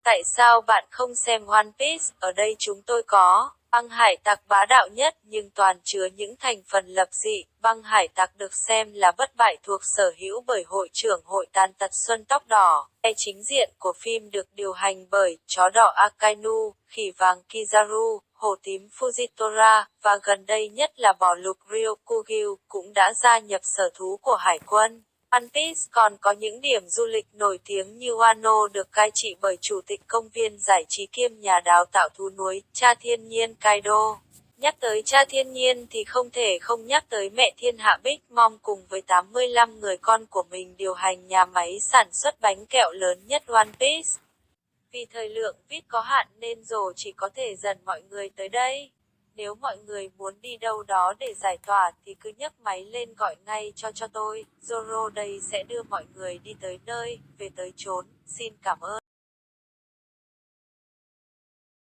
Tại sao bạn không xem One Piece? Ở đây chúng tôi có băng hải tặc bá đạo nhất nhưng toàn chứa những thành phần lập dị. Băng hải tặc được xem là bất bại thuộc sở hữu bởi hội trưởng hội tàn tật Xuân Tóc Đỏ. Chính diện của phim được điều hành bởi chó đỏ Akainu, khỉ vàng Kizaru, hổ tím Fujitora, và gần đây nhất là bò lục Ryokugyu cũng đã gia nhập sở thú của hải quân. One Piece còn có những điểm du lịch nổi tiếng như Wano được cai trị bởi chủ tịch công viên giải trí kiêm nhà đào tạo thú núi, cha thiên nhiên Kaido. Nhắc tới cha thiên nhiên thì không thể không nhắc tới mẹ thiên hạ Big Mom cùng với 85 người con của mình điều hành nhà máy sản xuất bánh kẹo lớn nhất One Piece. Vì thời lượng viết có hạn nên Zoro chỉ có thể dẫn mọi người tới đây. Nếu mọi người muốn đi đâu đó để giải tỏa thì cứ nhấc máy lên gọi ngay cho tôi. Zoro đây sẽ đưa mọi người đi tới nơi, về tới chốn. Xin cảm ơn.